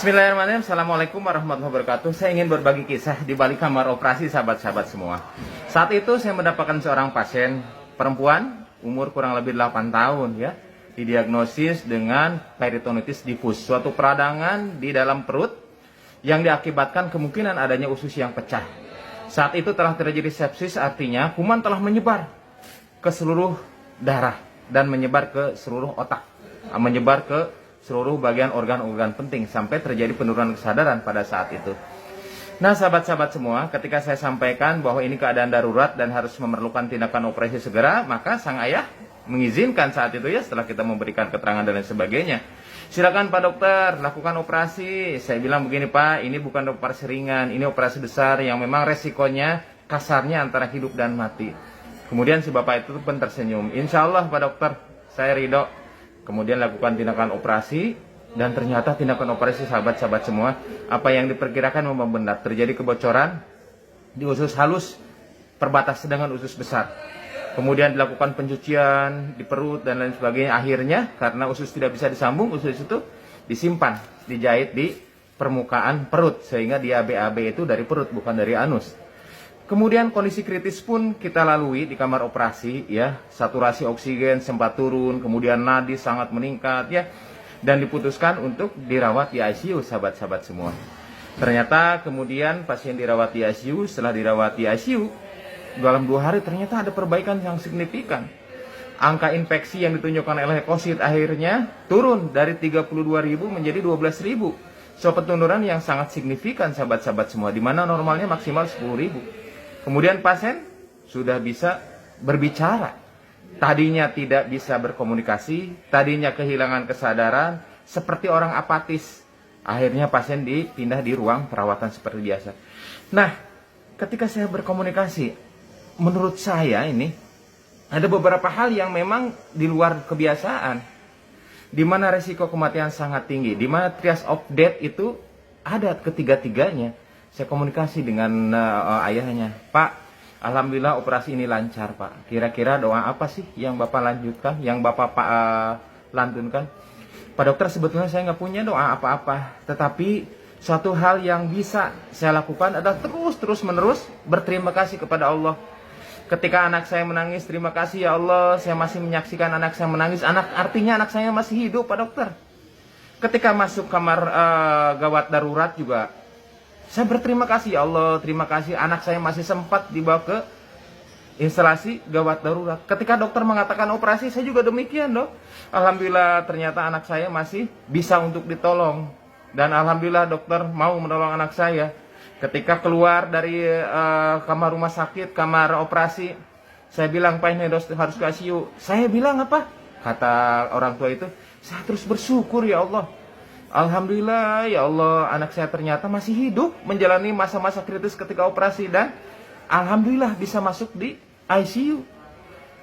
Bismillahirrahmanirrahim. Assalamualaikum warahmatullahi wabarakatuh. Saya ingin berbagi kisah di balik kamar operasi sahabat-sahabat semua. Saat itu saya mendapatkan seorang pasien perempuan umur kurang lebih 8 tahun ya, didiagnosis dengan peritonitis difus, suatu peradangan di dalam perut yang diakibatkan kemungkinan adanya usus yang pecah. Saat itu telah terjadi sepsis, artinya kuman telah menyebar ke seluruh darah dan menyebar ke seluruh otak, menyebar ke seluruh bagian organ-organ penting sampai terjadi penurunan kesadaran pada saat itu. Nah, sahabat-sahabat semua, ketika saya sampaikan bahwa ini keadaan darurat dan harus memerlukan tindakan operasi segera, maka sang ayah mengizinkan saat itu ya, setelah kita memberikan keterangan dan lain sebagainya. Silakan Pak Dokter, lakukan operasi. Saya bilang begini Pak, ini bukan operasi ringan, ini operasi besar yang memang resikonya kasarnya antara hidup dan mati. Kemudian si bapak itu pun tersenyum. Insya Allah Pak Dokter, saya ridho. Kemudian lakukan tindakan operasi, dan ternyata tindakan operasi sahabat-sahabat semua, apa yang diperkirakan memang benar. Terjadi kebocoran di usus halus perbatas dengan usus besar. Kemudian dilakukan pencucian di perut dan lain sebagainya. Akhirnya karena usus tidak bisa disambung, usus itu disimpan, dijahit di permukaan perut, sehingga dia BAB itu dari perut bukan dari anus. Kemudian kondisi kritis pun kita lalui di kamar operasi ya, saturasi oksigen sempat turun, kemudian nadi sangat meningkat ya, dan diputuskan untuk dirawat di ICU sahabat-sahabat semua. Ternyata kemudian pasien dirawat di ICU, setelah dirawat di ICU dalam 2 hari ternyata ada perbaikan yang signifikan. Angka infeksi yang ditunjukkan oleh leukosit akhirnya turun dari 32.000 menjadi 12.000. So penurunan yang sangat signifikan sahabat-sahabat semua, di mana normalnya maksimal 10.000. Kemudian pasien sudah bisa berbicara. Tadinya tidak bisa berkomunikasi, tadinya kehilangan kesadaran, seperti orang apatis. Akhirnya pasien dipindah di ruang perawatan seperti biasa. Nah, ketika saya berkomunikasi, menurut saya ini ada beberapa hal yang memang di luar kebiasaan, di mana resiko kematian sangat tinggi, di mana triage of death itu ada ketiga-tiganya. Saya komunikasi dengan ayahnya, Pak, alhamdulillah operasi ini lancar Pak. Kira-kira doa apa sih yang Bapak lanjutkan, yang Bapak lantunkan? Pak Dokter, sebetulnya saya nggak punya doa apa-apa, tetapi suatu hal yang bisa saya lakukan adalah terus-menerus berterima kasih kepada Allah. Ketika anak saya menangis, terima kasih ya Allah, saya masih menyaksikan anak saya menangis. Artinya anak saya masih hidup Pak Dokter. Ketika masuk kamar gawat darurat juga, saya berterima kasih ya Allah, terima kasih anak saya masih sempat dibawa ke instalasi gawat darurat. Ketika dokter mengatakan operasi, saya juga demikian dok. Alhamdulillah ternyata anak saya masih bisa untuk ditolong. Dan alhamdulillah dokter mau menolong anak saya. Ketika keluar dari kamar rumah sakit, kamar operasi, saya bilang Pak ini harus ke ICU. Saya bilang apa? Kata orang tua itu, saya terus bersyukur ya Allah. Alhamdulillah ya Allah, anak saya ternyata masih hidup menjalani masa-masa kritis ketika operasi, dan alhamdulillah bisa masuk di ICU.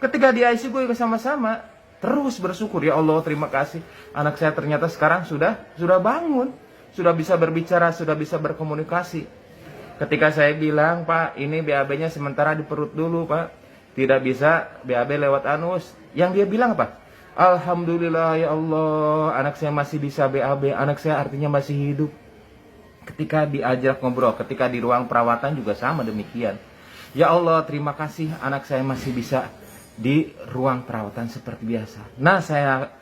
Ketika di ICU gue sama-sama terus bersyukur ya Allah, terima kasih anak saya ternyata sekarang sudah bangun, sudah bisa berbicara, sudah bisa berkomunikasi. Ketika saya bilang Pak, ini BAB-nya sementara di perut dulu Pak, tidak bisa BAB lewat anus, yang dia bilang apa? Alhamdulillah ya Allah, anak saya masih bisa BAB, anak saya artinya masih hidup. Ketika diajak ngobrol, ketika di ruang perawatan juga sama demikian. Ya Allah, terima kasih anak saya masih bisa di ruang perawatan seperti biasa. Nah, saya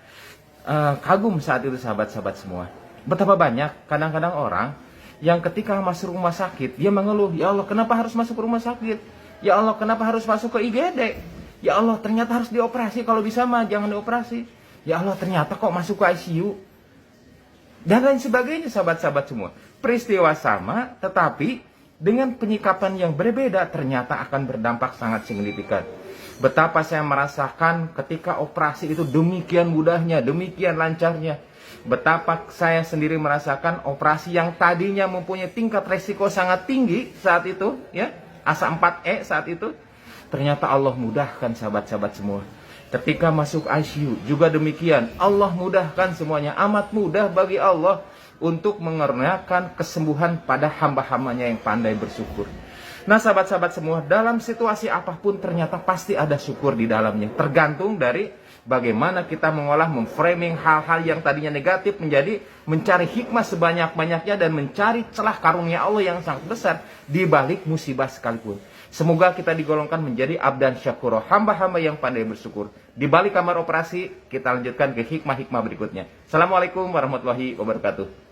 kagum saat itu sahabat-sahabat semua. Betapa banyak kadang-kadang orang yang ketika masuk rumah sakit, dia mengeluh, ya Allah kenapa harus masuk rumah sakit? Ya Allah kenapa harus masuk ke IGD? Ya Allah ternyata harus dioperasi, kalau bisa mah jangan dioperasi. Ya Allah ternyata kok masuk ke ICU. Dan lain sebagainya sahabat-sahabat semua. Peristiwa sama tetapi dengan penyikapan yang berbeda ternyata akan berdampak sangat signifikan. Betapa saya merasakan ketika operasi itu demikian mudahnya, demikian lancarnya. Betapa saya sendiri merasakan operasi yang tadinya mempunyai tingkat resiko sangat tinggi saat itu, ya, asa 4E saat itu. Ternyata Allah mudahkan sahabat-sahabat semua. Ketika masuk ICU juga demikian. Allah mudahkan semuanya. Amat mudah bagi Allah untuk mengernakan kesembuhan pada hamba-hambanya yang pandai bersyukur. Nah sahabat-sahabat semua, dalam situasi apapun ternyata pasti ada syukur di dalamnya. Tergantung dari bagaimana kita mengolah, memframing hal-hal yang tadinya negatif menjadi mencari hikmah sebanyak-banyaknya dan mencari celah karunia Allah yang sangat besar di balik musibah sekalipun. Semoga kita digolongkan menjadi abdan syakuro, hamba-hamba yang pandai bersyukur. Di balik kamar operasi, kita lanjutkan ke hikmah-hikmah berikutnya. Assalamualaikum warahmatullahi wabarakatuh.